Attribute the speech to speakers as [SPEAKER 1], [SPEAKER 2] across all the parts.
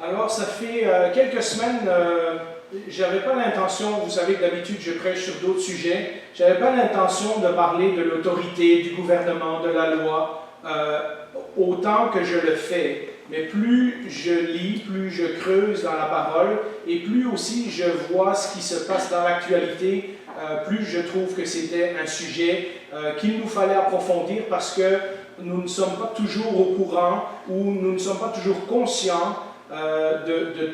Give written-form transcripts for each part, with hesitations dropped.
[SPEAKER 1] Alors, ça fait quelques semaines, j'avais pas l'intention, vous savez que d'habitude je prêche sur d'autres sujets, j'avais pas l'intention de parler de l'autorité, du gouvernement, de la loi, autant que je le fais. Mais plus je lis, plus je creuse dans la parole, et plus aussi je vois ce qui se passe dans l'actualité, plus je trouve que c'était un sujet qu'il nous fallait approfondir parce que nous ne sommes pas toujours au courant ou nous ne sommes pas toujours conscients de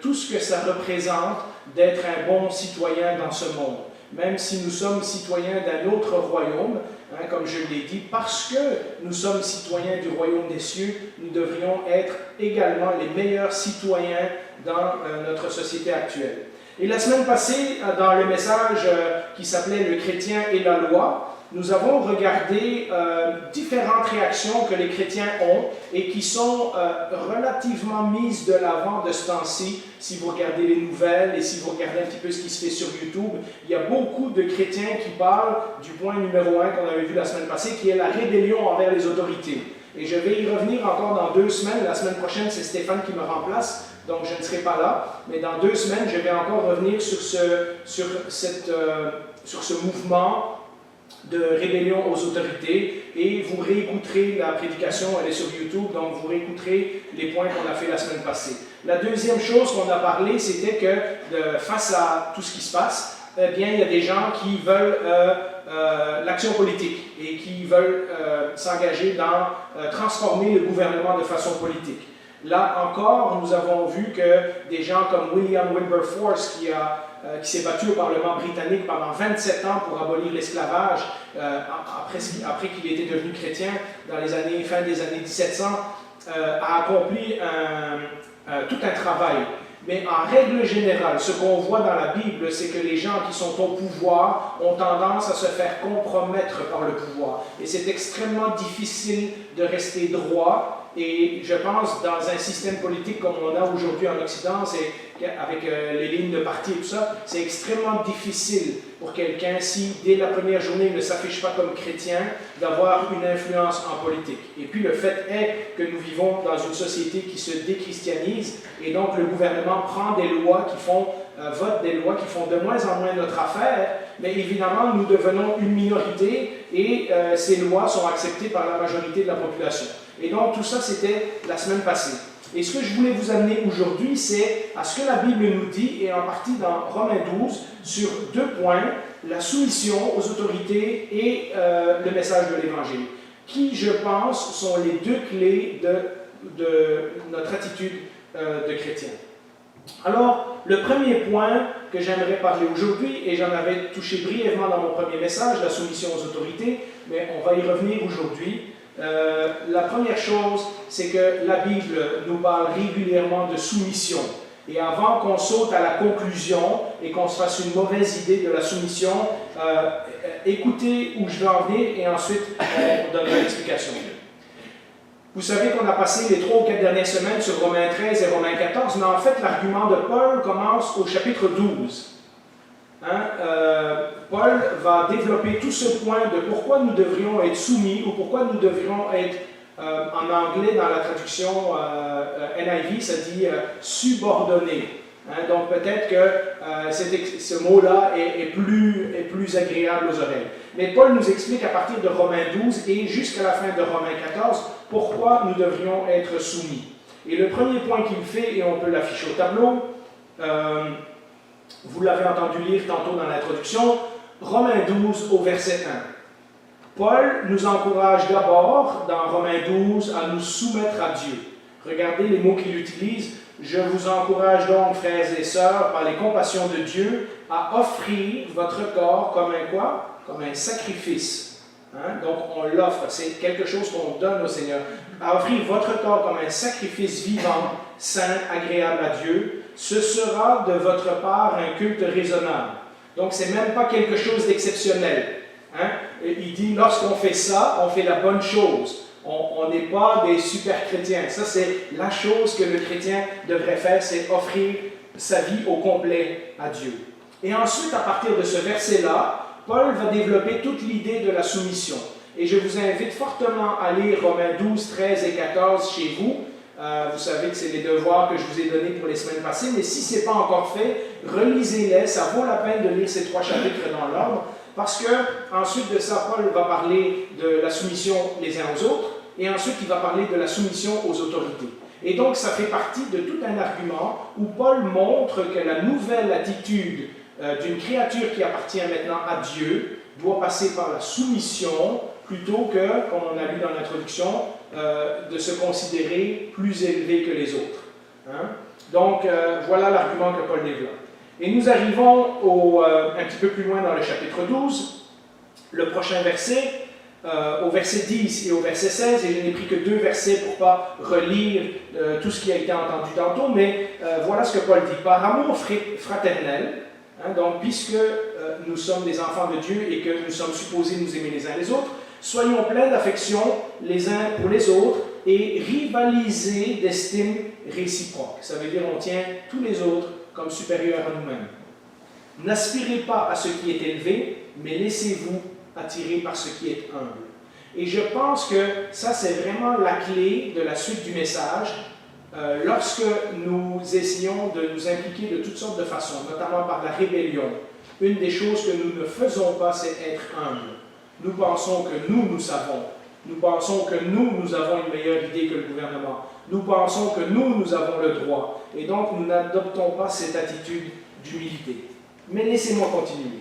[SPEAKER 1] tout ce que ça représente d'être un bon citoyen dans ce monde. Même si nous sommes citoyens d'un autre royaume, hein, comme je l'ai dit, parce que nous sommes citoyens du royaume des cieux, nous devrions être également les meilleurs citoyens dans notre société actuelle. Et la semaine passée, dans le message qui s'appelait « Le chrétien et la loi », nous avons regardé différentes réactions que les chrétiens ont et qui sont relativement mises de l'avant de ce temps-ci. Si vous regardez les nouvelles et si vous regardez un petit peu ce qui se fait sur YouTube, il y a beaucoup de chrétiens qui parlent du point numéro 1 qu'on avait vu la semaine passée, qui est la rébellion envers les autorités. Et je vais y revenir encore dans 2 semaines. La semaine prochaine, c'est Stéphane qui me remplace, donc je ne serai pas là. Mais dans 2 semaines, je vais encore revenir sur ce mouvement de rébellion aux autorités, et vous réécouterez la prédication, elle est sur YouTube, donc vous réécouterez les points qu'on a fait la semaine passée. La deuxième chose qu'on a parlé, c'était que face à tout ce qui se passe, eh bien, il y a des gens qui veulent l'action politique et qui veulent s'engager dans transformer le gouvernement de façon politique. Là encore, nous avons vu que des gens comme William Wilberforce, qui s'est battu au Parlement britannique pendant 27 ans pour abolir l'esclavage, après qu'il était devenu chrétien dans les fin des années 1700, a accompli tout un travail. Mais en règle générale, ce qu'on voit dans la Bible, c'est que les gens qui sont au pouvoir ont tendance à se faire compromettre par le pouvoir. Et c'est extrêmement difficile de rester droit. Et je pense, dans un système politique comme on a aujourd'hui en Occident, avec les lignes de parti et tout ça, c'est extrêmement difficile pour quelqu'un, si dès la première journée il ne s'affiche pas comme chrétien, d'avoir une influence en politique. Et puis le fait est que nous vivons dans une société qui se déchristianise, et donc le gouvernement prend des lois vote des lois qui font de moins en moins notre affaire, mais évidemment nous devenons une minorité et ces lois sont acceptées par la majorité de la population. Et donc tout ça c'était la semaine passée. Et ce que je voulais vous amener aujourd'hui, c'est à ce que la Bible nous dit, et en partie dans Romains 12, sur 2 points, la soumission aux autorités et le message de l'Évangile, qui, je pense, sont les 2 clés de notre attitude de chrétien. Alors, le premier point que j'aimerais parler aujourd'hui, et j'en avais touché brièvement dans mon premier message, la soumission aux autorités, mais on va y revenir aujourd'hui. La première chose, c'est que la Bible nous parle régulièrement de soumission. Et avant qu'on saute à la conclusion et qu'on se fasse une mauvaise idée de la soumission, écoutez où je vais en venir et ensuite on donnera l'explication. Vous savez qu'on a passé les 3 ou 4 dernières semaines sur Romains 13 et Romains 14, mais en fait l'argument de Paul commence au chapitre 12. Paul va développer tout ce point de pourquoi nous devrions être soumis ou pourquoi nous devrions être, en anglais dans la traduction NIV, ça dit subordonné. Donc peut-être que ce mot-là est plus agréable aux oreilles. Mais Paul nous explique à partir de Romains 12 et jusqu'à la fin de Romains 14 pourquoi nous devrions être soumis. Et le premier point qu'il fait, et on peut l'afficher au tableau, vous l'avez entendu lire tantôt dans l'introduction, Romains 12 au verset 1. Paul nous encourage d'abord, dans Romains 12, à nous soumettre à Dieu. Regardez les mots qu'il utilise. Je vous encourage donc, frères et sœurs, par les compassions de Dieu, à offrir votre corps comme un quoi? Comme un sacrifice. Donc on l'offre, c'est quelque chose qu'on donne au Seigneur. À offrir votre corps comme un sacrifice vivant, saint, agréable à Dieu, ce sera de votre part un culte raisonnable. Donc c'est même pas quelque chose d'exceptionnel. Il dit, lorsqu'on fait ça, on fait la bonne chose. On n'est pas des super chrétiens. Ça, c'est la chose que le chrétien devrait faire, c'est offrir sa vie au complet à Dieu. Et ensuite, à partir de ce verset-là, Paul va développer toute l'idée de la soumission. Et je vous invite fortement à lire Romains 12, 13 et 14 chez vous. Vous savez que c'est les devoirs que je vous ai donnés pour les semaines passées, mais si ce n'est pas encore fait, relisez-les. Ça vaut la peine de lire ces 3 chapitres dans l'ordre, parce que ensuite de ça, Paul va parler de la soumission les uns aux autres, et ensuite il va parler de la soumission aux autorités. Et donc ça fait partie de tout un argument où Paul montre que la nouvelle attitude d'une créature qui appartient maintenant à Dieu doit passer par la soumission plutôt que, comme on a lu dans l'introduction, de se considérer plus élevé que les autres. Hein? Donc, voilà l'argument que Paul développe. Et nous arrivons un petit peu plus loin dans le chapitre 12, le prochain verset, au verset 10 et au verset 16, et je n'ai pris que 2 versets pour ne pas relire tout ce qui a été entendu tantôt, mais voilà ce que Paul dit. Par amour fraternel, hein, donc puisque nous sommes des enfants de Dieu et que nous sommes supposés nous aimer les uns les autres, soyons pleins d'affection les uns pour les autres et rivalisez d'estime réciproque. Ça veut dire on tient tous les autres comme supérieurs à nous-mêmes. N'aspirez pas à ce qui est élevé, mais laissez-vous attirer par ce qui est humble. Et je pense que ça, c'est vraiment la clé de la suite du message. Lorsque nous essayons de nous impliquer de toutes sortes de façons, notamment par la rébellion, une des choses que nous ne faisons pas, c'est être humble. Nous pensons que nous savons. Nous pensons que nous avons une meilleure idée que le gouvernement. Nous pensons que nous avons le droit. Et donc, nous n'adoptons pas cette attitude d'humilité. Mais laissez-moi continuer.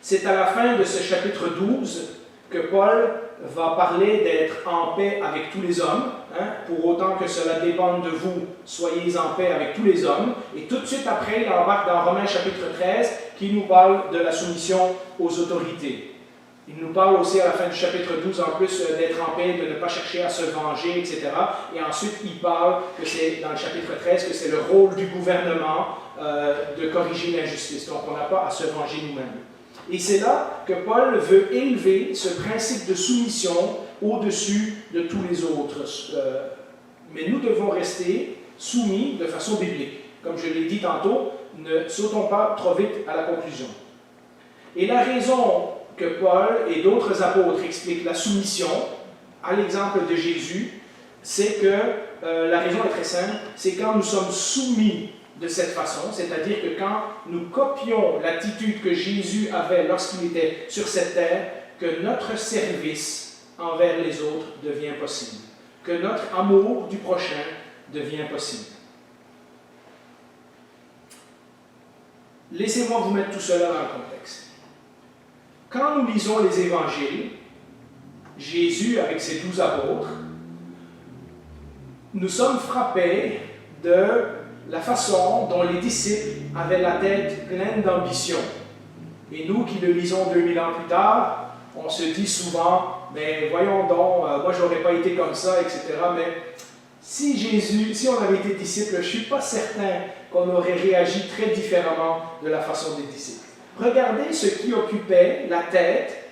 [SPEAKER 1] C'est à la fin de ce chapitre 12 que Paul va parler d'être en paix avec tous les hommes. Hein, pour autant que cela dépende de vous, soyez en paix avec tous les hommes. Et tout de suite après, il embarque dans Romains chapitre 13, qui nous parle de la soumission aux autorités. Il nous parle aussi à la fin du chapitre 12, en plus d'être en paix, de ne pas chercher à se venger, etc. Et ensuite, il parle que c'est, dans le chapitre 13, que c'est le rôle du gouvernement de corriger l'injustice. Donc, on n'a pas à se venger nous-mêmes. Et c'est là que Paul veut élever ce principe de soumission au-dessus de tous les autres. Mais nous devons rester soumis de façon biblique. Comme je l'ai dit tantôt, ne sautons pas trop vite à la conclusion. Et la raison que Paul et d'autres apôtres expliquent la soumission, à l'exemple de Jésus, c'est que la raison est très simple, c'est quand nous sommes soumis de cette façon, c'est-à-dire que quand nous copions l'attitude que Jésus avait lorsqu'il était sur cette terre, que notre service envers les autres devient possible, que notre amour du prochain devient possible. Laissez-moi vous mettre tout cela dans le contexte. Quand nous lisons les évangiles, Jésus avec ses 12 apôtres, nous sommes frappés de la façon dont les disciples avaient la tête pleine d'ambition. Et nous qui le lisons 2000 ans plus tard, on se dit souvent, mais voyons donc, moi je n'aurais pas été comme ça, etc. Mais si on avait été disciple, je ne suis pas certain qu'on aurait réagi très différemment de la façon des disciples. Regardez ce qui occupait la tête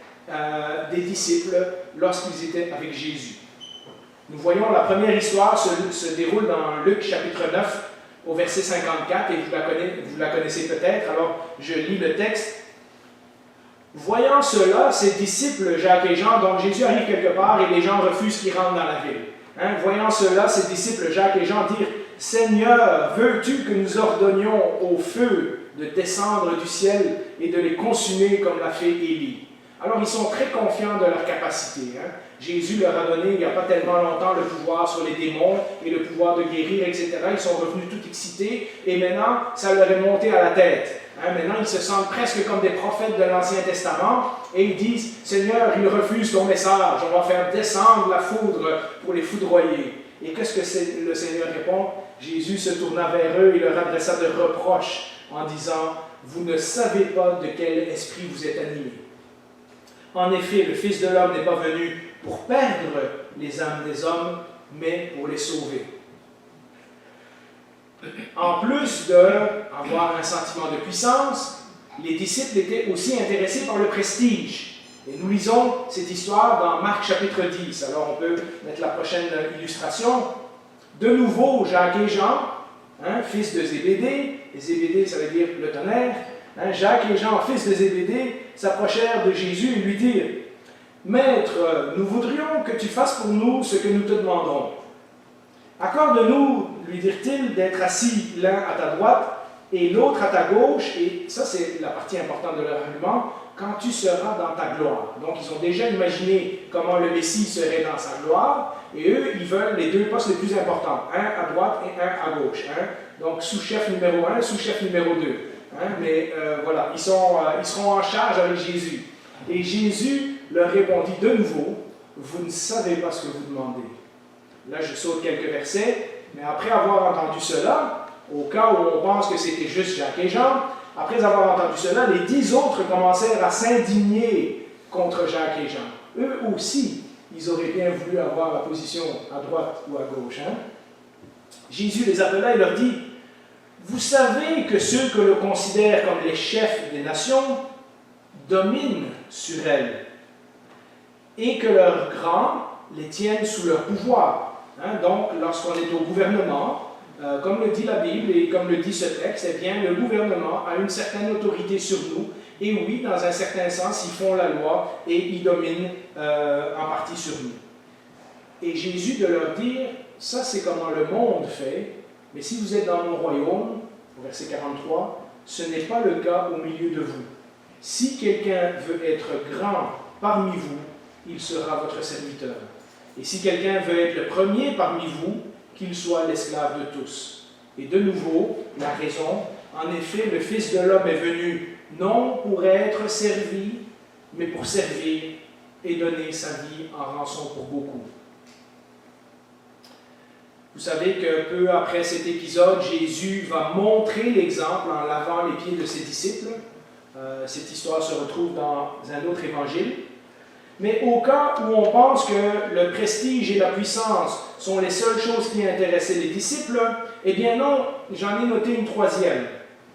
[SPEAKER 1] des disciples lorsqu'ils étaient avec Jésus. Nous voyons la première histoire se déroule dans Luc chapitre 9, au verset 54, et vous la connaissez peut-être, alors je lis le texte. Voyant cela, ses disciples, Jacques et Jean, donc Jésus arrive quelque part et les gens refusent qu'il rentre dans la ville. Hein? Voyant cela, ses disciples, Jacques et Jean, dirent, « Seigneur, veux-tu que nous ordonnions au feu de descendre du ciel et de les consumer comme l'a fait Élie ?» Alors ils sont très confiants de leur capacité. Hein? Jésus leur a donné il n'y a pas tellement longtemps le pouvoir sur les démons et le pouvoir de guérir, etc. Ils sont revenus tout excités et maintenant ça leur est monté à la tête. Hein? Maintenant ils se sentent presque comme des prophètes de l'Ancien Testament et ils disent « Seigneur, ils refusent ton message, on va faire descendre la foudre pour les foudroyer. » Et qu'est-ce que le Seigneur répond? Jésus se tourna vers eux et leur adressa de reproches en disant « Vous ne savez pas de quel esprit vous êtes animés. En effet, le Fils de l'homme n'est pas venu pour perdre les âmes des hommes, mais pour les sauver. » En plus d'avoir un sentiment de puissance, les disciples étaient aussi intéressés par le prestige. Et nous lisons cette histoire dans Marc chapitre 10. Alors on peut mettre la prochaine illustration. De nouveau, Jacques et Jean, fils de Zébédée, et Zébédée ça veut dire le tonnerre, Jacques et Jean, fils de Zébédée, s'approchèrent de Jésus et lui dirent « Maître, nous voudrions que tu fasses pour nous ce que nous te demanderons. » Accorde-nous, lui dirent-ils, d'être assis l'un à ta droite et l'autre à ta gauche, et ça c'est la partie importante de leur argument, quand tu seras dans ta gloire. Donc ils ont déjà imaginé comment le Messie serait dans sa gloire, et eux, ils veulent les deux postes les plus importants, un à droite et un à gauche. Donc sous-chef numéro 1, sous-chef numéro 2. Voilà, ils seront en charge avec Jésus. Et Jésus leur répondit de nouveau, vous ne savez pas ce que vous demandez. Là, je saute quelques versets, mais après avoir entendu cela, au cas où on pense que c'était juste Jacques et Jean, après avoir entendu cela, les 10 autres commencèrent à s'indigner contre Jacques et Jean. Eux aussi, ils auraient bien voulu avoir la position à droite ou à gauche. Jésus les appela et leur dit, vous savez que ceux que l'on considère comme les chefs des nations dominent sur elles, et que leurs grands les tiennent sous leur pouvoir. Donc, lorsqu'on est au gouvernement, comme le dit la Bible et comme le dit ce texte, eh bien, le gouvernement a une certaine autorité sur nous. Et oui, dans un certain sens, ils font la loi et ils dominent en partie sur nous. Et Jésus de leur dire, ça c'est comment le monde fait, mais si vous êtes dans mon royaume, au verset 43, ce n'est pas le cas au milieu de vous. Si quelqu'un veut être grand parmi vous, il sera votre serviteur. Et si quelqu'un veut être le premier parmi vous, qu'il soit l'esclave de tous. Et de nouveau, la raison, en effet, le Fils de l'homme est venu, non pour être servi, mais pour servir et donner sa vie en rançon pour beaucoup. Vous savez que peu après cet épisode, Jésus va montrer l'exemple en lavant les pieds de ses disciples. Cette histoire se retrouve dans un autre évangile. Mais au cas où on pense que le prestige et la puissance sont les seules choses qui intéressaient les disciples, eh bien non, j'en ai noté une troisième.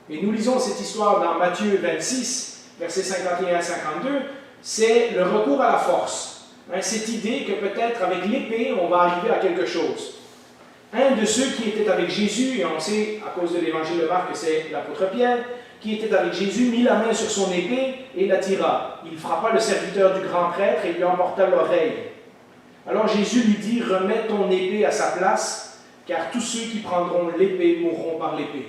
[SPEAKER 1] Et nous lisons cette histoire dans Matthieu 26, versets 51 à 52, c'est le recours à la force. Cette idée que peut-être avec l'épée, on va arriver à quelque chose. Un de ceux qui étaient avec Jésus, et on sait à cause de l'évangile de Marc que c'est l'apôtre Pierre, qui était avec Jésus, mit la main sur son épée et la tira. Il frappa le serviteur du grand prêtre et lui emporta l'oreille. Alors Jésus lui dit, remets ton épée à sa place, car tous ceux qui prendront l'épée mourront par l'épée.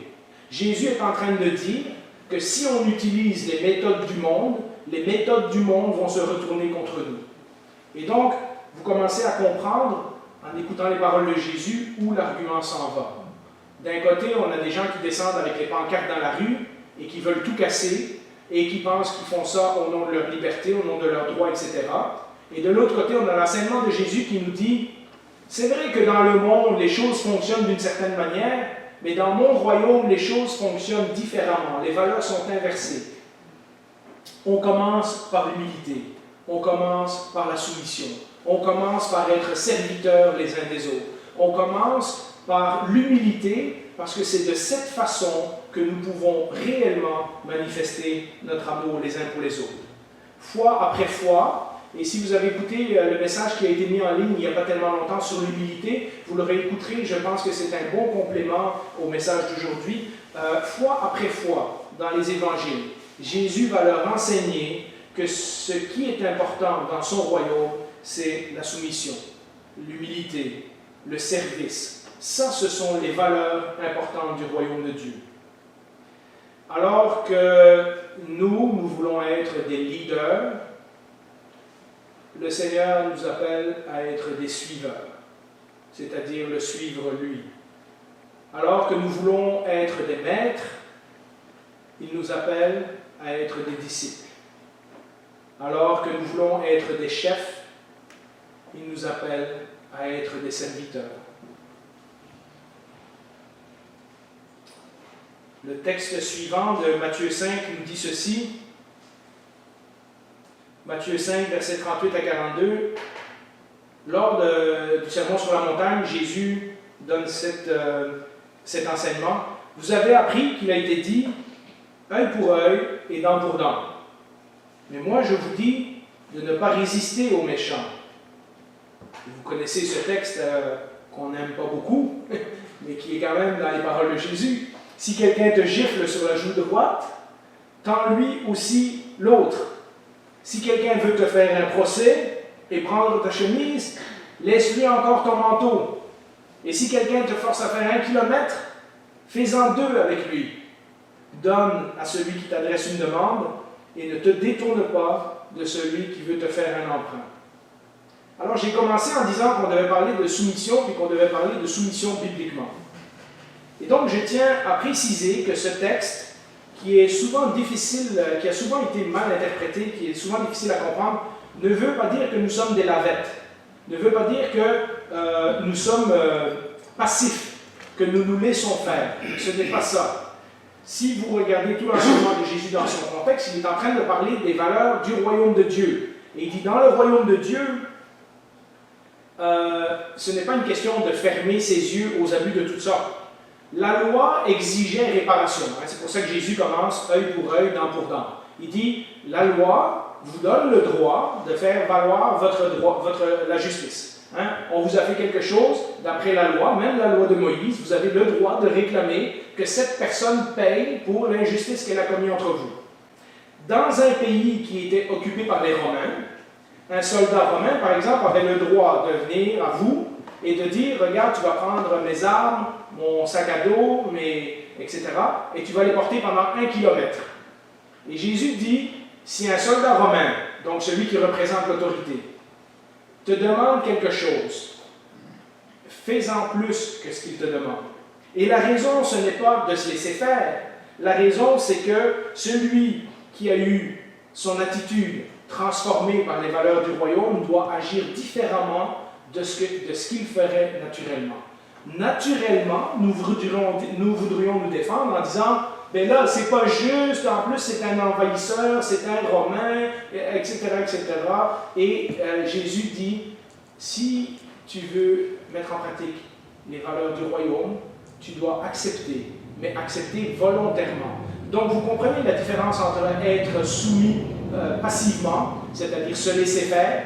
[SPEAKER 1] Jésus est en train de dire que si on utilise les méthodes du monde vont se retourner contre nous. Et donc, vous commencez à comprendre, en écoutant les paroles de Jésus, où l'argument s'en va. D'un côté, on a des gens qui descendent avec les pancartes dans la rue et qui veulent tout casser et qui pensent qu'ils font ça au nom de leur liberté, au nom de leurs droits, etc. Et de l'autre côté, on a l'enseignement de Jésus qui nous dit, c'est vrai que dans le monde, les choses fonctionnent d'une certaine manière, mais dans mon royaume, les choses fonctionnent différemment. Les valeurs sont inversées. On commence par l'humilité. On commence par la soumission. On commence par être serviteurs les uns des autres. On commence par l'humilité, parce que c'est de cette façon que nous pouvons réellement manifester notre amour les uns pour les autres. Fois après fois, et si vous avez écouté le message qui a été mis en ligne il n'y a pas tellement longtemps sur l'humilité, vous le réécouterez, je pense que c'est un bon complément au message d'aujourd'hui. Fois après fois, dans les évangiles, Jésus va leur enseigner que ce qui est important dans son royaume, c'est la soumission, l'humilité, le service. Ça, ce sont les valeurs importantes du royaume de Dieu. Alors que nous voulons être des leaders, le Seigneur nous appelle à être des suiveurs, c'est-à-dire le suivre lui. Alors que nous voulons être des maîtres, il nous appelle à être des disciples. Alors que nous voulons être des chefs, il nous appelle à être des serviteurs. Le texte suivant de Matthieu 5 nous dit ceci. Matthieu 5, versets 38 à 42. Lors du sermon sur la montagne, Jésus donne cet enseignement. Vous avez appris qu'il a été dit œil pour œil et dent pour dent. Mais moi, je vous dis de ne pas résister aux méchants. Vous connaissez ce texte qu'on n'aime pas beaucoup, mais qui est quand même dans les paroles de Jésus. Si quelqu'un te gifle sur la joue droite, tends-lui aussi l'autre. Si quelqu'un veut te faire un procès et prendre ta chemise, laisse-lui encore ton manteau. Et si quelqu'un te force à faire 1 kilomètre, fais-en 2 avec lui. Donne à celui qui t'adresse une demande et ne te détourne pas de celui qui veut te faire un emprunt. Alors j'ai commencé en disant qu'on devait parler de soumission et qu'on devait parler de soumission bibliquement. Et donc je tiens à préciser que ce texte, qui est souvent difficile, qui a souvent été mal interprété, qui est souvent difficile à comprendre, ne veut pas dire que nous sommes des lavettes, ne veut pas dire que nous sommes passifs, que nous nous laissons faire. Ce n'est pas ça. Si vous regardez tout l'enseignement de Jésus dans son contexte, il est en train de parler des valeurs du royaume de Dieu. Et il dit, dans le royaume de Dieu, ce n'est pas une question de fermer ses yeux aux abus de toutes sortes. La loi exigeait réparation. C'est pour ça que Jésus commence œil pour œil, dent pour dent. Il dit, la loi vous donne le droit de faire valoir la justice. On vous a fait quelque chose, d'après la loi, même la loi de Moïse, vous avez le droit de réclamer que cette personne paye pour l'injustice qu'elle a commise entre vous. Dans un pays qui était occupé par les Romains, un soldat romain, par exemple, avait le droit de venir à vous et de dire, regarde, tu vas prendre mes armes, mon sac à dos, etc., et tu vas les porter pendant 1 kilomètre. Et Jésus dit, si un soldat romain, donc celui qui représente l'autorité, te demande quelque chose, fais-en plus que ce qu'il te demande. Et la raison, ce n'est pas de se laisser faire. La raison, c'est que celui qui a eu son attitude transformée par les valeurs du royaume doit agir différemment de ce qu'il ferait naturellement. Naturellement, nous voudrions nous défendre en disant, mais là, c'est pas juste, en plus c'est un envahisseur, c'est un Romain, etc., etc. Et Jésus dit, si tu veux mettre en pratique les valeurs du royaume, tu dois accepter, mais accepter volontairement. Donc vous comprenez la différence entre être soumis passivement, c'est-à-dire se laisser faire,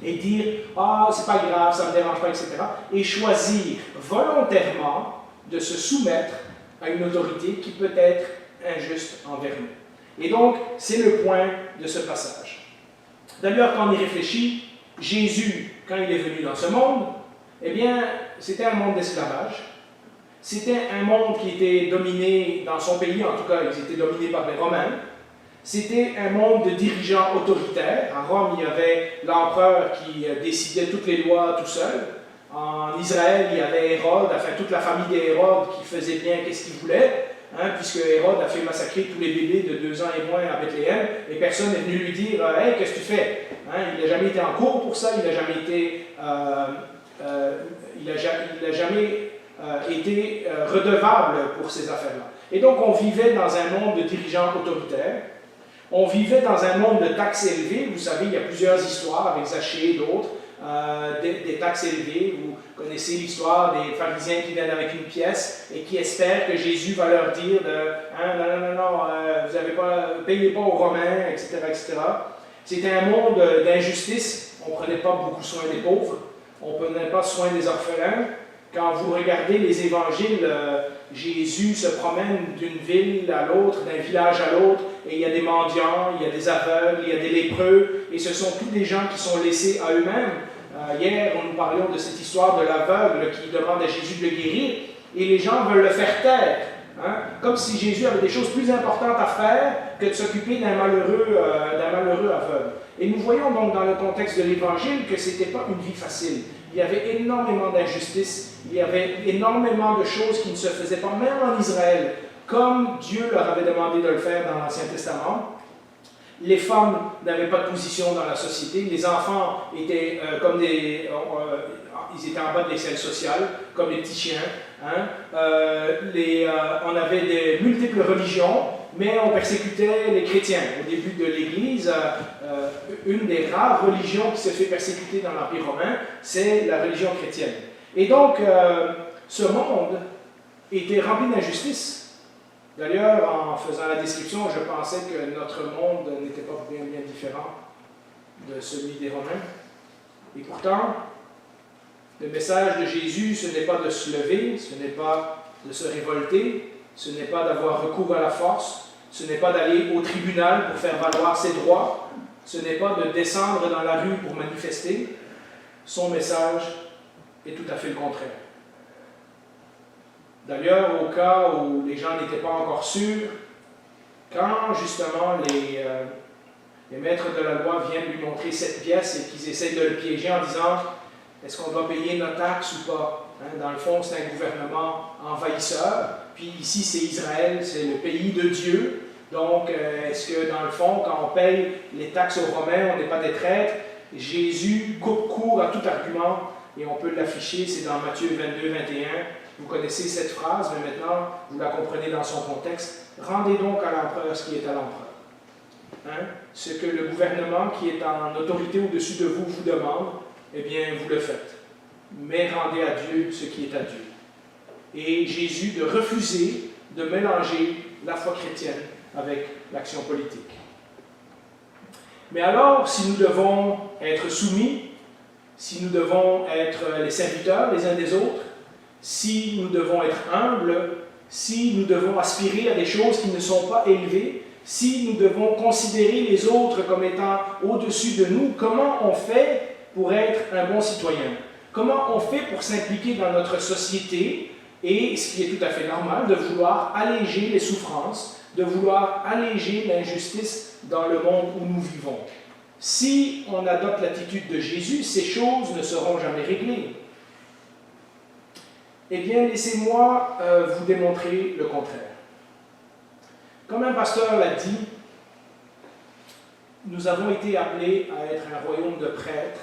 [SPEAKER 1] et dire « Ah, c'est pas grave, ça ne me dérange pas, etc. » et choisir volontairement de se soumettre à une autorité qui peut être injuste envers nous. Et donc, c'est le point de ce passage. D'ailleurs, quand on y réfléchit, Jésus, quand il est venu dans ce monde, eh bien, c'était un monde d'esclavage. C'était un monde qui était dominé, dans son pays en tout cas, ils étaient dominés par les Romains. C'était un monde de dirigeants autoritaires. À Rome, il y avait l'empereur qui décidait toutes les lois tout seul. En Israël, il y avait Hérode, enfin toute la famille d'Hérode qui faisait bien qu'est-ce qu'il voulait, puisque Hérode a fait massacrer tous les bébés de 2 ans et moins à Bethléem, et personne n'est venu lui dire « Hey, qu'est-ce que tu fais ?» Il n'a jamais été en cours pour ça, il n'a jamais été redevable pour ces affaires-là. Et donc, on vivait dans un monde de dirigeants autoritaires. On vivait dans un monde de taxes élevées. Vous savez, il y a plusieurs histoires avec Zachée et d'autres, des taxes élevées. Vous connaissez l'histoire des pharisiens qui viennent avec une pièce et qui espèrent que Jésus va leur dire non, vous n'avez pas, payez pas aux Romains, etc., etc. C'était un monde d'injustice. On ne prenait pas beaucoup soin des pauvres. On ne prenait pas soin des orphelins. Quand vous regardez les évangiles, Jésus se promène d'une ville à l'autre, d'un village à l'autre, et il y a des mendiants, il y a des aveugles, il y a des lépreux, et ce sont tous des gens qui sont laissés à eux-mêmes. Hier, nous parlions de cette histoire de l'aveugle qui demande à Jésus de le guérir, et les gens veulent le faire taire, comme si Jésus avait des choses plus importantes à faire que de s'occuper d'un malheureux aveugle. Et nous voyons donc dans le contexte de l'Évangile que ce n'était pas une vie facile. Il y avait énormément d'injustices, il y avait énormément de choses qui ne se faisaient pas, même en Israël, comme Dieu leur avait demandé de le faire dans l'Ancien Testament. Les femmes n'avaient pas de position dans la société, les enfants étaient ils étaient en bas de l'échelle sociale, comme les petits chiens. On avait des multiples religions, mais on persécutait les chrétiens. Au début de l'Église, une des rares religions qui se fait persécuter dans l'Empire romain, c'est la religion chrétienne. Et donc, ce monde était rempli d'injustice. D'ailleurs, en faisant la description, je pensais que notre monde n'était pas bien différent de celui des Romains. Et pourtant, le message de Jésus, ce n'est pas de se lever, ce n'est pas de se révolter, ce n'est pas d'avoir recours à la force, ce n'est pas d'aller au tribunal pour faire valoir ses droits, ce n'est pas de descendre dans la rue pour manifester. Son message est tout à fait le contraire. D'ailleurs, au cas où les gens n'étaient pas encore sûrs, quand justement les maîtres de la loi viennent lui montrer cette pièce et qu'ils essaient de le piéger en disant « Est-ce qu'on doit payer nos taxes ou pas? » Dans le fond, c'est un gouvernement envahisseur, puis ici c'est Israël, c'est le pays de Dieu. Donc, est-ce que dans le fond, quand on paye les taxes aux Romains, on n'est pas des traîtres? Jésus coupe court à tout argument et on peut l'afficher, c'est dans Matthieu 22, 21. Vous connaissez cette phrase, mais maintenant vous la comprenez dans son contexte. Rendez donc à l'empereur ce qui est à l'empereur. Ce que le gouvernement qui est en autorité au-dessus de vous vous demande, eh bien vous le faites. Mais rendez à Dieu ce qui est à Dieu. Et Jésus de refuser de mélanger la foi chrétienne avec l'action politique. Mais alors, si nous devons être soumis, si nous devons être les serviteurs les uns des autres, si nous devons être humbles, si nous devons aspirer à des choses qui ne sont pas élevées, si nous devons considérer les autres comme étant au-dessus de nous, comment on fait pour être un bon citoyen? Comment on fait pour s'impliquer dans notre société et, ce qui est tout à fait normal, de vouloir alléger les souffrances, de vouloir alléger l'injustice dans le monde où nous vivons? Si on adopte l'attitude de Jésus, ces choses ne seront jamais réglées. Eh bien, laissez-moi vous démontrer le contraire. Comme un pasteur l'a dit, nous avons été appelés à être un royaume de prêtres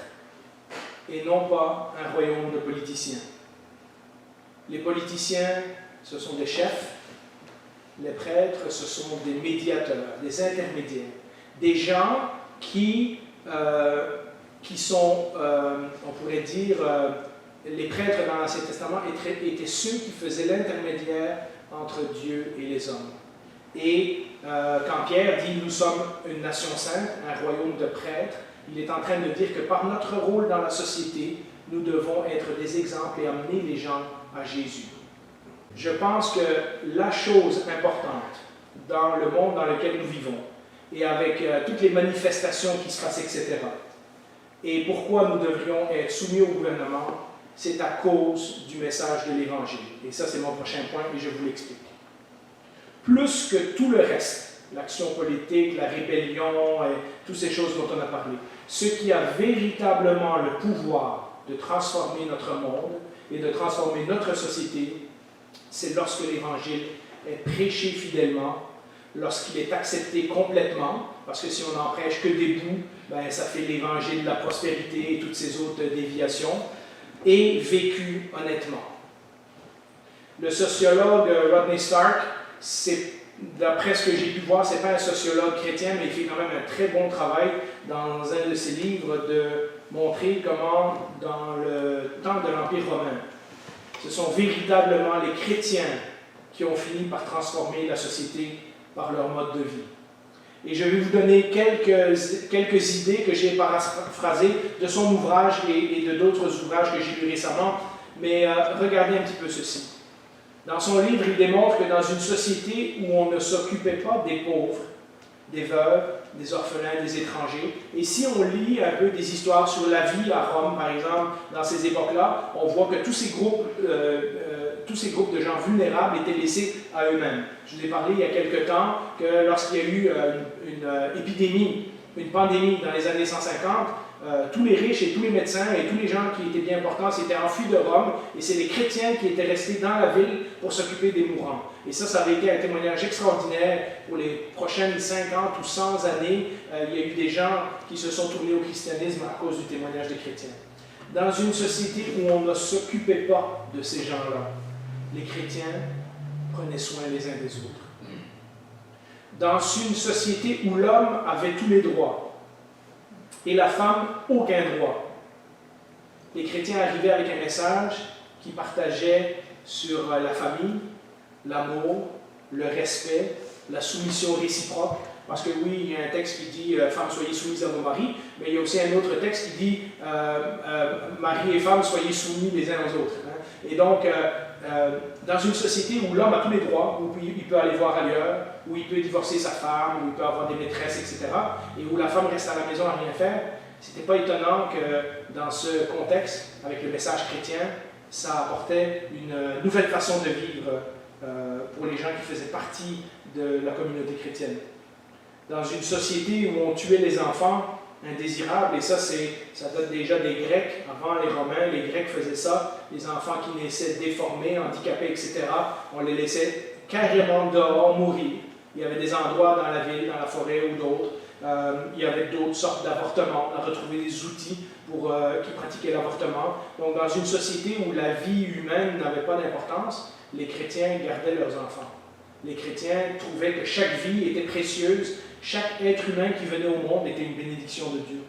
[SPEAKER 1] et non pas un royaume de politiciens. Les politiciens, ce sont des chefs. Les prêtres, ce sont des médiateurs, des intermédiaires, des gens qui sont, on pourrait dire, les prêtres dans l'Ancien Testament étaient ceux qui faisaient l'intermédiaire entre Dieu et les hommes. Et quand Pierre dit « nous sommes une nation sainte, un royaume de prêtres », il est en train de dire que par notre rôle dans la société, nous devons être des exemples et amener les gens à Jésus. Je pense que la chose importante dans le monde dans lequel nous vivons, et avec toutes les manifestations qui se passent, etc., et pourquoi nous devrions être soumis au gouvernement, c'est à cause du message de l'Évangile. Et ça, c'est mon prochain point, et je vous l'explique. Plus que tout le reste, l'action politique, la rébellion, et toutes ces choses dont on a parlé, ce qui a véritablement le pouvoir de transformer notre monde et de transformer notre société, c'est lorsque l'Évangile est prêché fidèlement, lorsqu'il est accepté complètement, parce que si on n'en prêche que des bouts, ben, ça fait l'Évangile de la prospérité et toutes ces autres déviations, et vécu honnêtement. Le sociologue Rodney Stark, d'après ce que j'ai pu voir, ce n'est pas un sociologue chrétien, mais il fait quand même un très bon travail dans un de ses livres de montrer comment, dans le temps de l'Empire romain, ce sont véritablement les chrétiens qui ont fini par transformer la société par leur mode de vie. Et je vais vous donner quelques idées que j'ai paraphrasées de son ouvrage et de d'autres ouvrages que j'ai lus récemment, mais regardez un petit peu ceci. Dans son livre, il démontre que dans une société où on ne s'occupait pas des pauvres, des veuves, des orphelins, des étrangers, et si on lit un peu des histoires sur la vie à Rome, par exemple, dans ces époques-là, on voit que tous ces groupes de gens vulnérables étaient laissés à eux-mêmes. Je vous ai parlé il y a quelque temps que lorsqu'il y a eu une épidémie, une pandémie dans les années 150, tous les riches et tous les médecins et tous les gens qui étaient bien importants s'étaient enfuis de Rome, et c'est les chrétiens qui étaient restés dans la ville pour s'occuper des mourants. Et ça avait été un témoignage extraordinaire pour les prochaines 50 ou 100 années. Il y a eu des gens qui se sont tournés au christianisme à cause du témoignage des chrétiens. Dans une société où on ne s'occupait pas de ces gens-là, les chrétiens prenaient soin les uns des autres. Dans une société où l'homme avait tous les droits, et la femme, aucun droit. Les chrétiens arrivaient avec un message qui partageait sur la famille, l'amour, le respect, la soumission réciproque. Parce que oui, il y a un texte qui dit « Femmes, soyez soumises à vos maris », mais il y a aussi un autre texte qui dit « Maris et femmes, soyez soumis les uns aux autres ». Et donc, dans une société où l'homme a tous les droits, où il peut aller voir ailleurs, où il peut divorcer sa femme, où il peut avoir des maîtresses, etc., et où la femme reste à la maison à rien faire, ce n'était pas étonnant que dans ce contexte, avec le message chrétien, ça apportait une nouvelle façon de vivre pour les gens qui faisaient partie de la communauté chrétienne. Dans une société où on tuait les enfants indésirables, et ça date déjà des Grecs, avant les Romains, les Grecs faisaient ça, les enfants qui naissaient déformés, handicapés, etc., on les laissait carrément dehors mourir. Il y avait des endroits dans la ville, dans la forêt ou d'autres, il y avait d'autres sortes d'avortements. On a retrouvé des outils qui pratiquaient l'avortement. Donc, dans une société où la vie humaine n'avait pas d'importance, les chrétiens gardaient leurs enfants. Les chrétiens trouvaient que chaque vie était précieuse, chaque être humain qui venait au monde était une bénédiction de Dieu.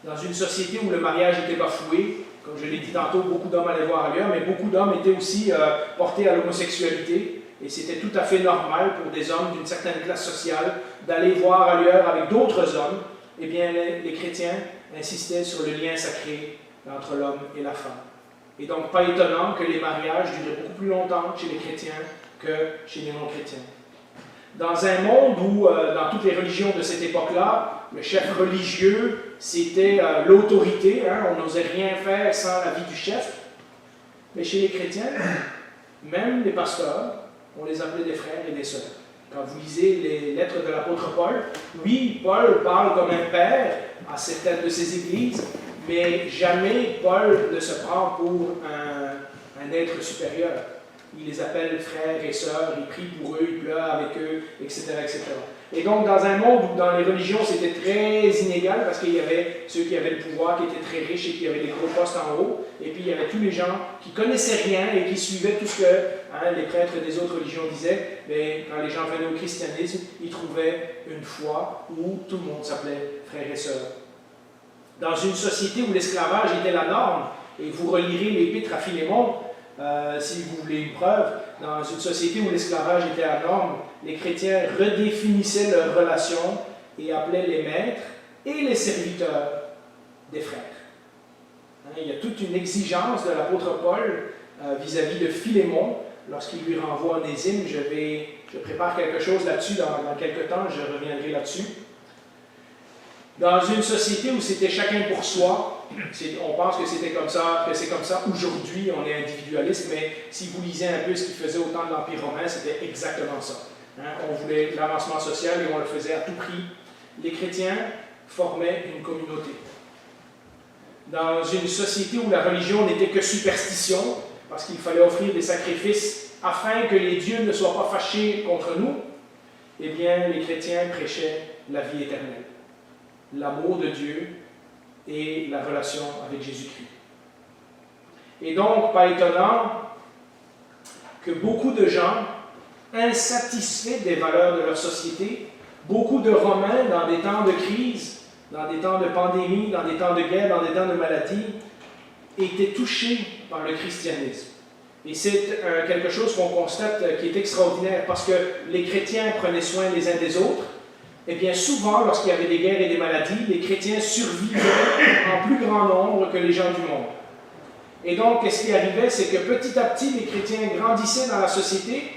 [SPEAKER 1] Dans une société où le mariage était bafoué, comme je l'ai dit tantôt, beaucoup d'hommes allaient voir ailleurs, mais beaucoup d'hommes étaient aussi portés à l'homosexualité. Et c'était tout à fait normal pour des hommes d'une certaine classe sociale d'aller voir ailleurs avec d'autres hommes. Eh bien, les chrétiens insistaient sur le lien sacré entre l'homme et la femme. Et donc, pas étonnant que les mariages duraient beaucoup plus longtemps chez les chrétiens que chez les non-chrétiens. Dans un monde où, dans toutes les religions de cette époque-là, le chef religieux, c'était l'autorité, hein, on n'osait rien faire sans l'avis du chef. Mais chez les chrétiens, même les pasteurs, on les appelait des frères et des sœurs. Quand vous lisez les lettres de l'apôtre Paul, oui, Paul parle comme un père à certaines de ses églises, mais jamais Paul ne se prend pour un être supérieur. Il les appelle frères et sœurs, il prie pour eux, il pleure avec eux, etc., etc. Et donc, dans un monde où dans les religions c'était très inégal, parce qu'il y avait ceux qui avaient le pouvoir, qui étaient très riches et qui avaient des gros postes en haut, et puis il y avait tous les gens qui connaissaient rien et qui suivaient tout ce que les prêtres des autres religions disaient. Mais quand les gens venaient au christianisme, ils trouvaient une foi où tout le monde s'appelait frères et sœurs. Dans une société où l'esclavage était la norme, et vous relirez l'épître à Philémon, si vous voulez une preuve, dans une société où l'esclavage était la norme, les chrétiens redéfinissaient leurs relations et appelaient les maîtres et les serviteurs des frères. Il y a toute une exigence de l'apôtre Paul vis-à-vis de Philémon. Lorsqu'il lui renvoie Onésime, je prépare quelque chose là-dessus dans quelques temps, je reviendrai là-dessus. Dans une société où c'était chacun pour soi, on pense que c'était comme ça, que c'est comme ça aujourd'hui, on est individualiste, mais si vous lisez un peu ce qu'il faisait au temps de l'Empire romain, c'était exactement ça. On voulait l'avancement social et on le faisait à tout prix. Les chrétiens formaient une communauté. Dans une société où la religion n'était que superstition, parce qu'il fallait offrir des sacrifices afin que les dieux ne soient pas fâchés contre nous, eh bien, les chrétiens prêchaient la vie éternelle, l'amour de Dieu et la relation avec Jésus-Christ. Et donc, pas étonnant que beaucoup de gens, insatisfaits des valeurs de leur société, beaucoup de Romains, dans des temps de crise, dans des temps de pandémie, dans des temps de guerre, dans des temps de maladie, étaient touchés par le christianisme. Et c'est quelque chose qu'on constate qui est extraordinaire, parce que les chrétiens prenaient soin les uns des autres. Et bien souvent, lorsqu'il y avait des guerres et des maladies, les chrétiens survivaient en plus grand nombre que les gens du monde. Et donc, ce qui arrivait, c'est que petit à petit, les chrétiens grandissaient dans la société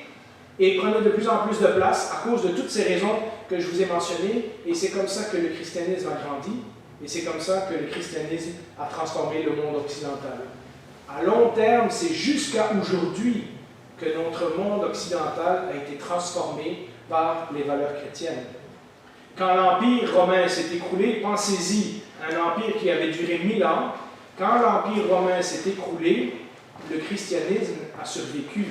[SPEAKER 1] et prenaient de plus en plus de place à cause de toutes ces raisons que je vous ai mentionnées. Et c'est comme ça que le christianisme a grandi, et c'est comme ça que le christianisme a transformé le monde occidental. À long terme, c'est jusqu'à aujourd'hui que notre monde occidental a été transformé par les valeurs chrétiennes. Quand l'Empire romain s'est écroulé, pensez-y, un empire qui avait duré 1000 ans, quand l'Empire romain s'est écroulé, le christianisme a survécu.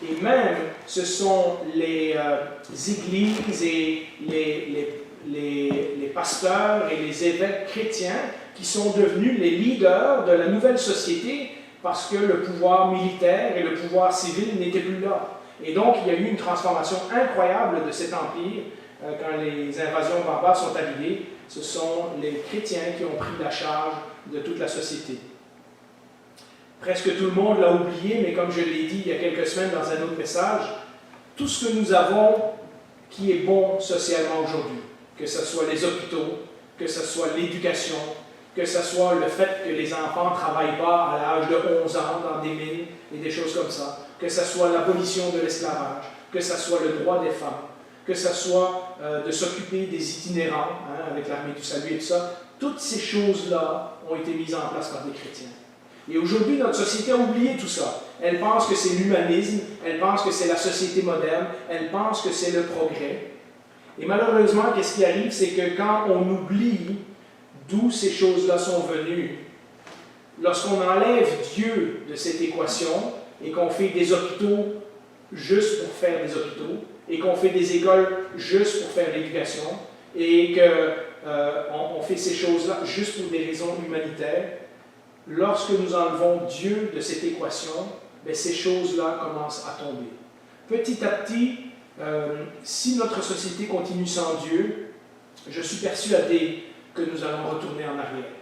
[SPEAKER 1] Et même, ce sont les églises et les pasteurs et les évêques chrétiens qui sont devenus les leaders de la nouvelle société parce que le pouvoir militaire et le pouvoir civil n'étaient plus là. Et donc, il y a eu une transformation incroyable de cet empire. Quand les invasions barbares sont arrivées, ce sont les chrétiens qui ont pris la charge de toute la société. Presque tout le monde l'a oublié, mais comme je l'ai dit il y a quelques semaines dans un autre message, tout ce que nous avons qui est bon socialement aujourd'hui, que ce soit les hôpitaux, que ce soit l'éducation, que ce soit le fait que les enfants ne travaillent pas à l'âge de 11 ans dans des mines et des choses comme ça, que ce soit l'abolition de l'esclavage, que ce soit le droit des femmes, que ce soit de s'occuper des itinérants, avec l'armée du salut et tout ça, toutes ces choses-là ont été mises en place par des chrétiens. Et aujourd'hui, notre société a oublié tout ça. Elle pense que c'est l'humanisme, elle pense que c'est la société moderne, elle pense que c'est le progrès. Et malheureusement, qu'est-ce qui arrive, c'est que quand on oublie d'où ces choses-là sont venues, lorsqu'on enlève Dieu de cette équation et qu'on fait des hôpitaux juste pour faire des hôpitaux, et qu'on fait des écoles juste pour faire l'éducation, et qu'on fait ces choses-là juste pour des raisons humanitaires, lorsque nous enlevons Dieu de cette équation, bien, ces choses-là commencent à tomber. Petit à petit, si notre société continue sans Dieu, je suis persuadé que nous allons retourner en arrière.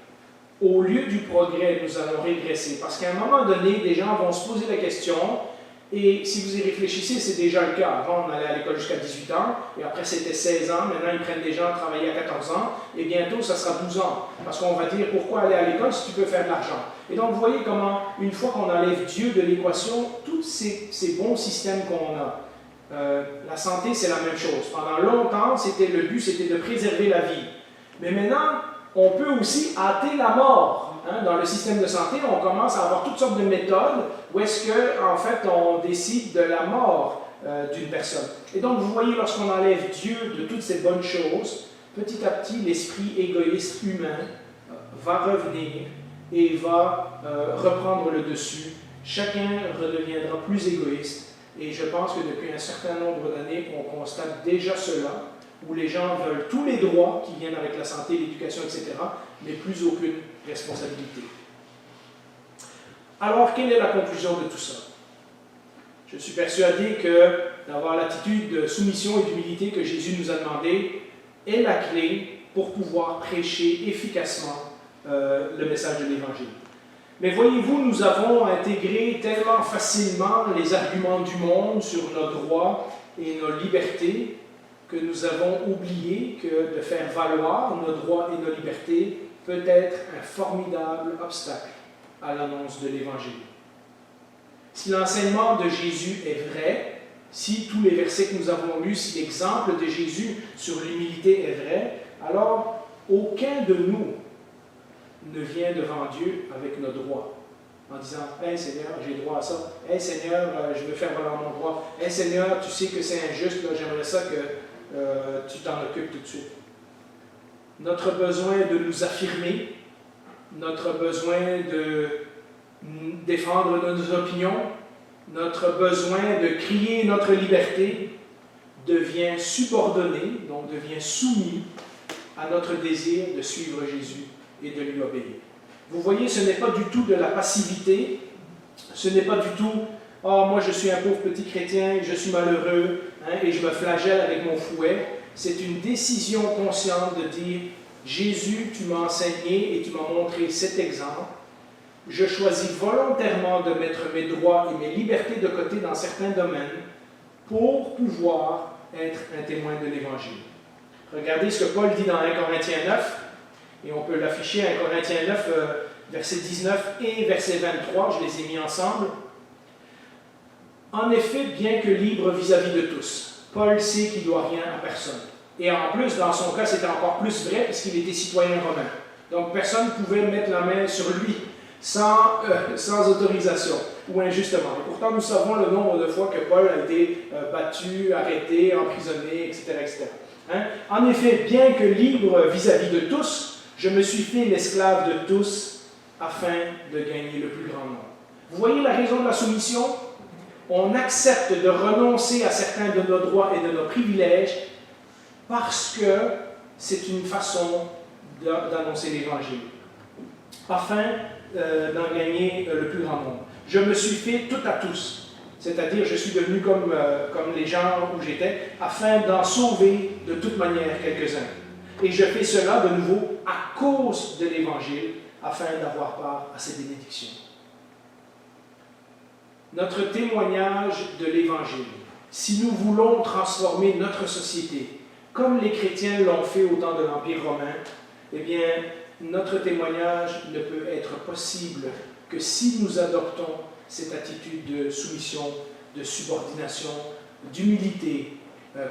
[SPEAKER 1] Au lieu du progrès, nous allons régresser. Parce qu'à un moment donné, des gens vont se poser la question, et si vous y réfléchissez, c'est déjà le cas. Avant, on allait à l'école jusqu'à 18 ans, et après c'était 16 ans. Maintenant, ils prennent des gens à travailler à 14 ans, et bientôt, ça sera 12 ans. Parce qu'on va dire, pourquoi aller à l'école si tu peux faire de l'argent? Et donc, vous voyez comment, une fois qu'on enlève Dieu de l'équation, tous ces bons systèmes qu'on a, la santé, c'est la même chose. Pendant longtemps, le but, c'était de préserver la vie. Mais maintenant, on peut aussi hâter la mort. Dans le système de santé, on commence à avoir toutes sortes de méthodes où est-ce qu'en fait, on décide de la mort d'une personne. Et donc, vous voyez, lorsqu'on enlève Dieu de toutes ces bonnes choses, petit à petit, l'esprit égoïste humain va revenir et va reprendre le dessus. Chacun redeviendra plus égoïste. Et je pense que depuis un certain nombre d'années, on constate déjà cela, où les gens veulent tous les droits qui viennent avec la santé, l'éducation, etc., mais plus aucune responsabilité. Alors, quelle est la conclusion de tout ça? Je suis persuadé que d'avoir l'attitude de soumission et d'humilité que Jésus nous a demandé est la clé pour pouvoir prêcher efficacement le message de l'Évangile. Mais voyez-vous, nous avons intégré tellement facilement les arguments du monde sur nos droits et nos libertés que nous avons oublié que de faire valoir nos droits et nos libertés peut être un formidable obstacle à l'annonce de l'Évangile. Si l'enseignement de Jésus est vrai, si tous les versets que nous avons lus, si l'exemple de Jésus sur l'humilité est vrai, alors aucun de nous ne vient devant Dieu avec nos droits, en disant « Hey Seigneur, j'ai droit à ça. Hey Seigneur, je veux faire valoir mon droit. Hey Seigneur, tu sais que c'est injuste, là, j'aimerais ça que tu t'en occupes tout de suite. » Notre besoin de nous affirmer, notre besoin de défendre nos opinions, notre besoin de crier notre liberté devient subordonné, donc devient soumis à notre désir de suivre Jésus et de lui obéir. Vous voyez, ce n'est pas du tout de la passivité, ce n'est pas du tout « Ah, moi je suis un pauvre petit chrétien, je suis malheureux, et je me flagelle avec mon fouet ». C'est une décision consciente de dire « Jésus, tu m'as enseigné et tu m'as montré cet exemple. Je choisis volontairement de mettre mes droits et mes libertés de côté dans certains domaines pour pouvoir être un témoin de l'Évangile. » Regardez ce que Paul dit dans 1 Corinthiens 9, et on peut l'afficher, 1 Corinthiens 9, verset 19 et verset 23, je les ai mis ensemble. En effet, bien que libre vis-à-vis de tous, Paul sait qu'il ne doit rien à personne. Et en plus, dans son cas, c'était encore plus vrai parce qu'il était citoyen romain. Donc, personne ne pouvait mettre la main sur lui sans autorisation ou injustement. Et pourtant, nous savons le nombre de fois que Paul a été battu, arrêté, emprisonné, etc. etc. En effet, bien que libre vis-à-vis de tous, je me suis fait l'esclave de tous afin de gagner le plus grand nombre. Vous voyez la raison de la soumission? On accepte de renoncer à certains de nos droits et de nos privilèges parce que c'est une façon d'annoncer l'Évangile, afin d'en gagner le plus grand nombre. Je me suis fait tout à tous, c'est-à-dire je suis devenu comme les gens où j'étais, afin d'en sauver de toute manière quelques-uns. Et je fais cela de nouveau à cause de l'Évangile, afin d'avoir part à ces bénédictions. Notre témoignage de l'Évangile, si nous voulons transformer notre société, comme les chrétiens l'ont fait au temps de l'Empire romain, eh bien, notre témoignage ne peut être possible que si nous adoptons cette attitude de soumission, de subordination, d'humilité,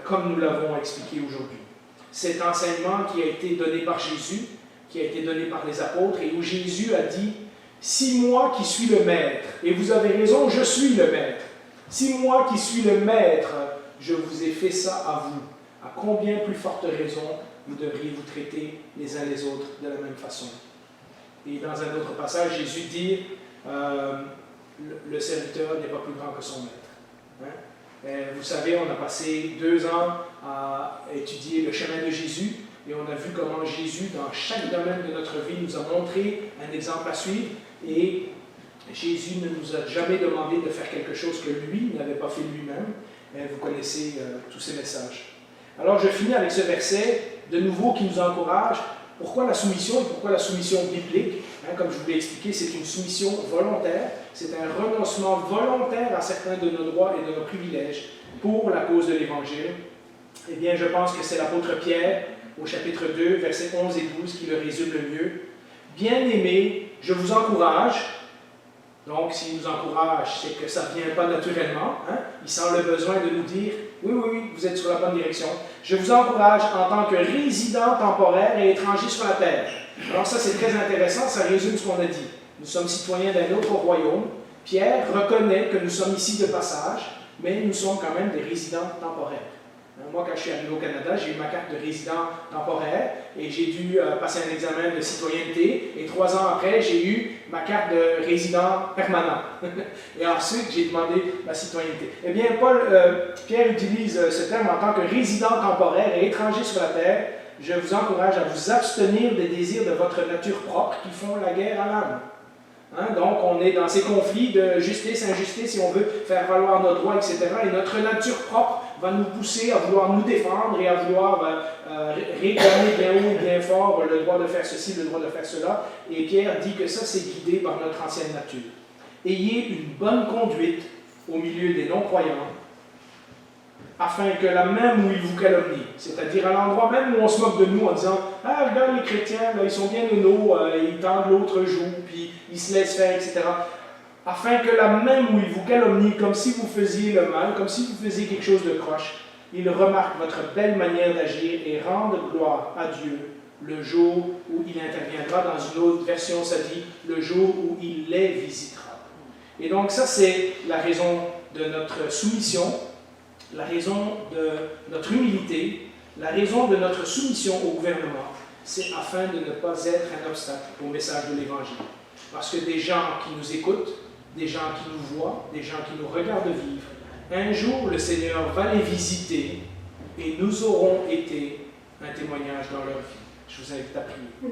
[SPEAKER 1] comme nous l'avons expliqué aujourd'hui. Cet enseignement qui a été donné par Jésus, qui a été donné par les apôtres, et où Jésus a dit « Si moi qui suis le maître, et vous avez raison, je suis le maître, si moi qui suis le maître, je vous ai fait ça à vous, à combien plus forte raison vous devriez vous traiter les uns les autres de la même façon. Et dans un autre passage, Jésus dit, le serviteur n'est pas plus grand que son maître. Hein? Vous savez, on a passé 2 ans à étudier le chemin de Jésus, et on a vu comment Jésus, dans chaque domaine de notre vie, nous a montré un exemple à suivre, et Jésus ne nous a jamais demandé de faire quelque chose que lui n'avait pas fait lui-même. Vous connaissez tous ces messages. Alors je finis avec ce verset, de nouveau, qui nous encourage. Pourquoi la soumission et pourquoi la soumission biblique? Comme je vous l'ai expliqué, c'est une soumission volontaire, c'est un renoncement volontaire à certains de nos droits et de nos privilèges pour la cause de l'Évangile. Eh bien, je pense que c'est l'apôtre Pierre, au chapitre 2, versets 11 et 12, qui le résume le mieux. Bien-aimés, je vous encourage. Donc, s'il nous encourage, c'est que ça ne vient pas naturellement. Hein? Il sent le besoin de nous dire, oui, vous êtes sur la bonne direction. Je vous encourage en tant que résident temporaire et étranger sur la terre. Alors ça, c'est très intéressant, ça résume ce qu'on a dit. Nous sommes citoyens d'un autre royaume. Pierre reconnaît que nous sommes ici de passage, mais nous sommes quand même des résidents temporaires. Moi, quand je suis arrivé au Canada, j'ai eu ma carte de résident temporaire et j'ai dû passer un examen de citoyenneté. Et 3 ans après, j'ai eu ma carte de résident permanent. Et ensuite, j'ai demandé ma citoyenneté. Eh bien, Pierre utilise ce terme en tant que résident temporaire et étranger sur la terre. Je vous encourage à vous abstenir des désirs de votre nature propre qui font la guerre à l'âme. Donc, on est dans ces conflits de justice, injustice, si on veut faire valoir nos droits, etc. Et notre nature propre va nous pousser à vouloir nous défendre et à vouloir réclamer bien haut, bien fort le droit de faire ceci, le droit de faire cela. Et Pierre dit que ça, c'est guidé par notre ancienne nature. Ayez une bonne conduite au milieu des non-croyants, afin que la même où ils vous calomnient, c'est-à-dire à l'endroit même où on se moque de nous en disant « Ah, regarde les chrétiens, là, ils sont bien nonos, ils tendent l'autre joue, puis ils se laissent faire, etc. » Afin que la même où ils vous calomnient, comme si vous faisiez le mal, comme si vous faisiez quelque chose de croche, ils remarquent votre belle manière d'agir et rendent gloire à Dieu le jour où il interviendra. Dans une autre version, ça dit « le jour où il les visitera ». Et donc ça, c'est la raison de notre soumission, la raison de notre humilité, la raison de notre soumission au gouvernement, c'est afin de ne pas être un obstacle au message de l'Évangile. Parce que des gens qui nous écoutent, des gens qui nous voient, des gens qui nous regardent vivre, un jour le Seigneur va les visiter et nous aurons été un témoignage dans leur vie. Je vous invite à prier.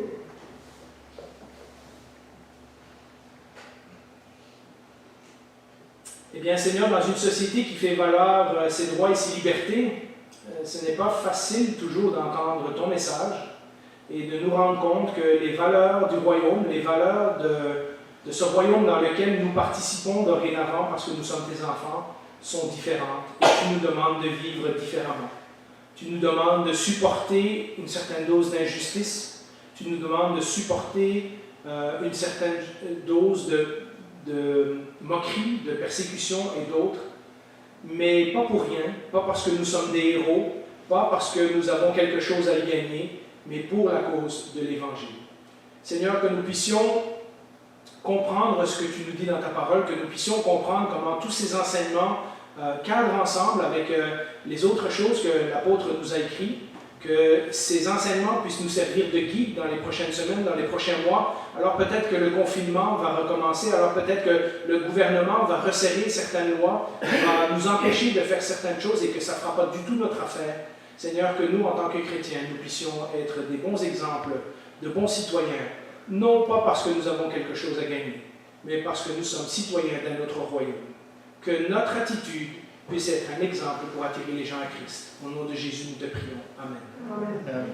[SPEAKER 1] Eh bien, Seigneur, dans une société qui fait valoir ses droits et ses libertés, ce n'est pas facile toujours d'entendre ton message et de nous rendre compte que les valeurs du royaume, les valeurs de ce royaume dans lequel nous participons dorénavant parce que nous sommes tes enfants, sont différentes et tu nous demandes de vivre différemment. Tu nous demandes de supporter une certaine dose d'injustice, tu nous demandes de supporter une certaine dose de moquerie, de persécution et d'autres, mais pas pour rien, pas parce que nous sommes des héros, pas parce que nous avons quelque chose à y gagner, mais pour la cause de l'Évangile. Seigneur, que nous puissions comprendre ce que tu nous dis dans ta parole, que nous puissions comprendre comment tous ces enseignements cadrent ensemble avec les autres choses que l'apôtre nous a écrites, que ces enseignements puissent nous servir de guide dans les prochaines semaines, dans les prochains mois. Alors peut-être que le confinement va recommencer, alors peut-être que le gouvernement va resserrer certaines lois, va nous empêcher de faire certaines choses et que ça ne fera pas du tout notre affaire. Seigneur, que nous, en tant que chrétiens, nous puissions être des bons exemples, de bons citoyens, non pas parce que nous avons quelque chose à gagner, mais parce que nous sommes citoyens d'un autre royaume. Que notre attitude puisse être un exemple pour attirer les gens à Christ. Au nom de Jésus, nous te prions. Amen.
[SPEAKER 2] Amen.